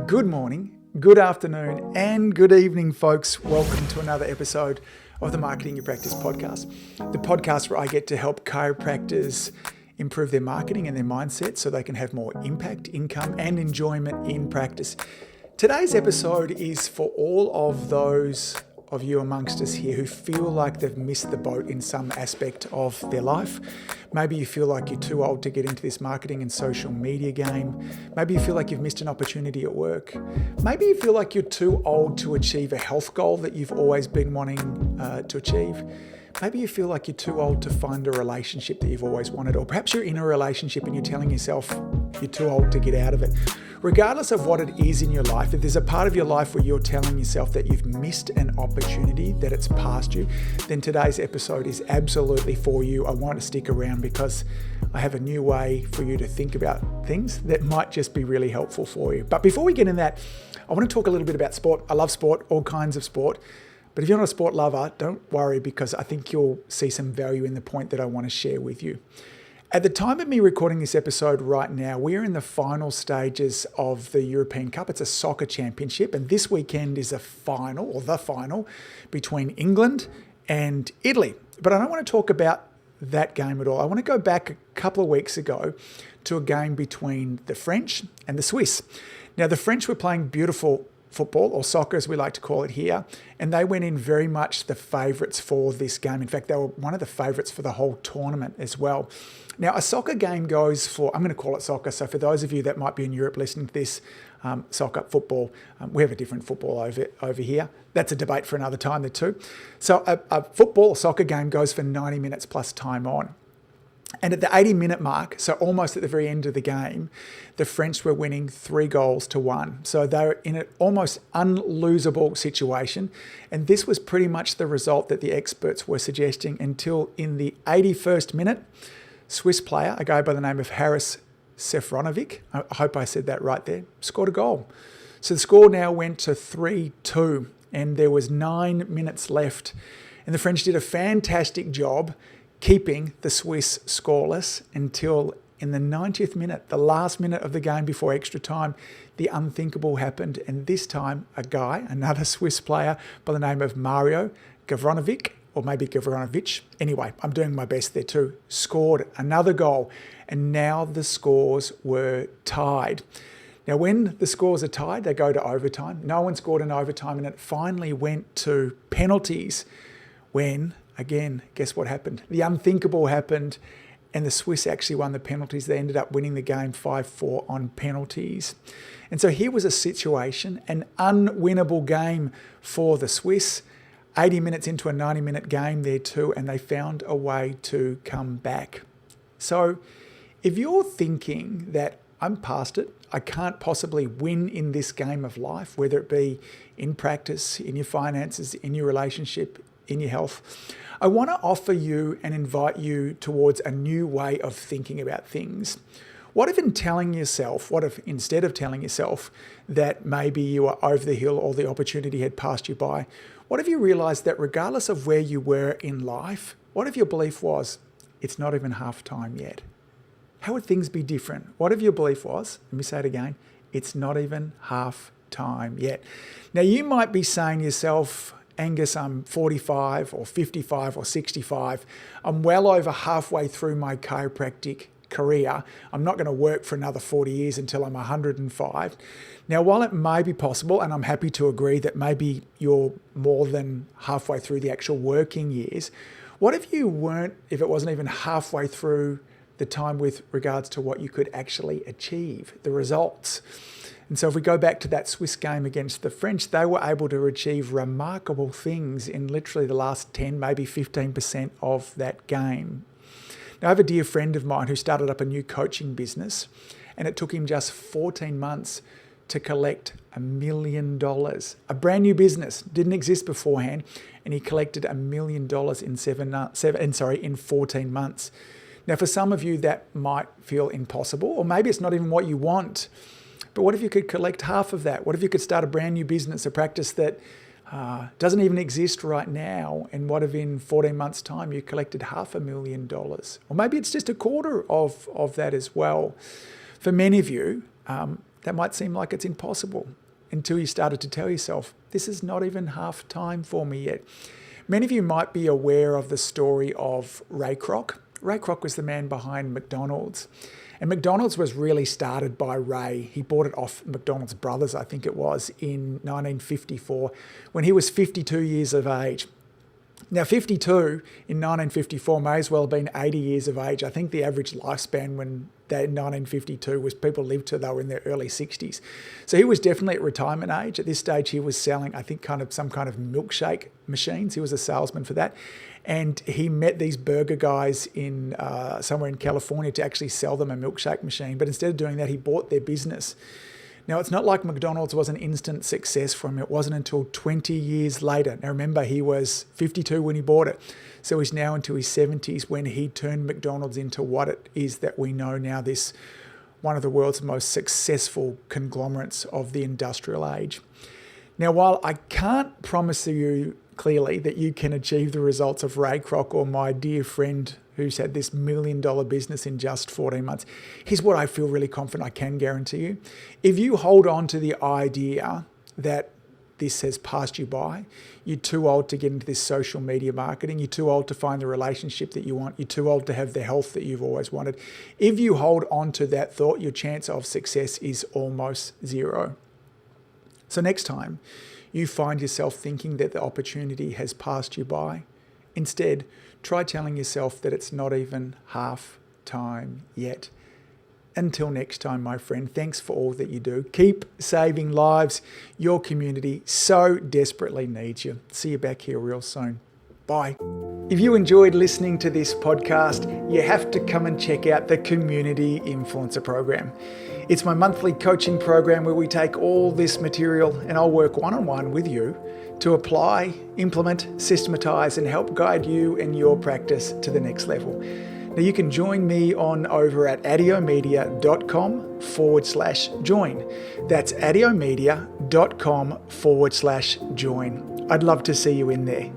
Good morning, good afternoon, and good evening, folks. Welcome to another episode of the Marketing Your Practice podcast, the podcast where I get to help chiropractors improve their marketing and their mindset so they can have more impact, income, and enjoyment in practice. Today's episode is for all of those of you amongst us here who feel like they've missed the boat in some aspect of their life. Maybe you feel like you're too old to get into this marketing and social media game. Maybe you feel like you've missed an opportunity at work. Maybe you feel like you're too old to achieve a health goal that you've always been wanting to achieve. Maybe you feel like you're too old to find a relationship that you've always wanted, or perhaps you're in a relationship and you're telling yourself you're too old to get out of it. Regardless of what it is in your life, if there's a part of your life where you're telling yourself that you've missed an opportunity, that it's past you, then today's episode is absolutely for you. I want to stick around because I have a new way for you to think about things that might just be really helpful for you. But before we get in that, I want to talk a little bit about sport. I love sport, all kinds of sport. But if you're not a sport lover, don't worry, because I think you'll see some value in the point that I want to share with you. At the time of me recording this episode right now, we're in the final stages of the European Cup. It's a soccer championship, and this weekend is the final between England and Italy. But I don't want to talk about that game at all. I want to go back a couple of weeks ago to a game between the French and the Swiss. Now, the French were playing beautiful football, or soccer as we like to call it here, and they went in very much the favourites for this game. In fact, they were one of the favourites for the whole tournament as well. Now, a soccer game goes for, I'm going to call it soccer, so for those of you that might be in Europe listening to this, football, we have a different football over here. That's a debate for another time there too. So a football, soccer game goes for 90 minutes plus time on. And at the 80-minute mark, so almost at the very end of the game, the French were winning 3-1. So they were in an almost unlosable situation. And this was pretty much the result that the experts were suggesting until in the 81st minute, Swiss player, a guy by the name of Haris Sefronovic, I hope I said that right there, scored a goal. So the score now went to 3-2, and there was 9 minutes left. And the French did a fantastic job keeping the Swiss scoreless until in the 90th minute, the last minute of the game before extra time, the unthinkable happened. And this time, another Swiss player by the name of Mario Gavranovic, or maybe Gavranovic, anyway, I'm doing my best there too, scored another goal. And now the scores were tied. Now, when the scores are tied, they go to overtime. No one scored in overtime, and it finally went to penalties when, again, guess what happened? The unthinkable happened, and the Swiss actually won the penalties. They ended up winning the game 5-4 on penalties. And so here was a situation, an unwinnable game for the Swiss. 80 minutes into a 90-minute game there too, and they found a way to come back. So if you're thinking that I'm past it, I can't possibly win in this game of life, whether it be in practice, in your finances, in your relationship, in your health, I want to offer you and invite you towards a new way of thinking about things. What if instead of telling yourself that maybe you are over the hill or the opportunity had passed you by, what if you realized that regardless of where you were in life, what if your belief was, it's not even half time yet? How would things be different? What if your belief was, let me say it again, it's not even half time yet? Now, you might be saying to yourself, Angus, I'm 45 or 55 or 65. I'm well over halfway through my chiropractic career. I'm not going to work for another 40 years until I'm 105. Now, while it may be possible, and I'm happy to agree that maybe you're more than halfway through the actual working years, what if it wasn't even halfway through the time with regards to what you could actually achieve, the results? And so if we go back to that Swiss game against the French, they were able to achieve remarkable things in literally the last 10, maybe 15% of that game. Now, I have a dear friend of mine who started up a new coaching business, and it took him just 14 months to collect $1 million. A brand new business, didn't exist beforehand, and he collected $1 million in 14 months. Now, for some of you, that might feel impossible, or maybe it's not even what you want. But what if you could collect half of that? What if you could start a brand new business, a practice that doesn't even exist right now? And what if in 14 months' time you collected $500,000? Or maybe it's just a quarter of that as well. For many of you, That might seem like it's impossible until you started to tell yourself, this is not even half time for me yet. Many of you might be aware of the story of Ray Kroc. Ray Kroc was the man behind McDonald's. And McDonald's was really started by Ray. He bought it off McDonald's brothers, I think it was, in 1954, when he was 52 years of age. Now, 52 in 1954 may as well have been 80 years of age. I think the average lifespan when that in 1952 was people lived till they were in their early 60s. So he was definitely at retirement age. At this stage, he was selling, I think, some kind of milkshake machines. He was a salesman for that. And he met these burger guys in somewhere in California to actually sell them a milkshake machine. But instead of doing that, he bought their business. Now, it's not like McDonald's was an instant success for him. It wasn't until 20 years later. Now, remember, he was 52 when he bought it. So he's now into his 70s when he turned McDonald's into what it is that we know now, this one of the world's most successful conglomerates of the industrial age. Now, while I can't promise you clearly that you can achieve the results of Ray Kroc or my dear friend who's had this $1 million business in just 14 months, here's what I feel really confident I can guarantee you. If you hold on to the idea that this has passed you by, you're too old to get into this social media marketing, you're too old to find the relationship that you want, you're too old to have the health that you've always wanted. If you hold on to that thought, your chance of success is almost zero. So next time you find yourself thinking that the opportunity has passed you by, instead, try telling yourself that it's not even half time yet. Until next time, my friend, thanks for all that you do. Keep saving lives. Your community so desperately needs you. See you back here real soon. Bye. If you enjoyed listening to this podcast, you have to come and check out the Community Influencer Program. It's my monthly coaching program where we take all this material and I'll work one-on-one with you to apply, implement, systematize, and help guide you and your practice to the next level. Now you can join me on over at adiomedia.com/join. That's adiomedia.com/join. I'd love to see you in there.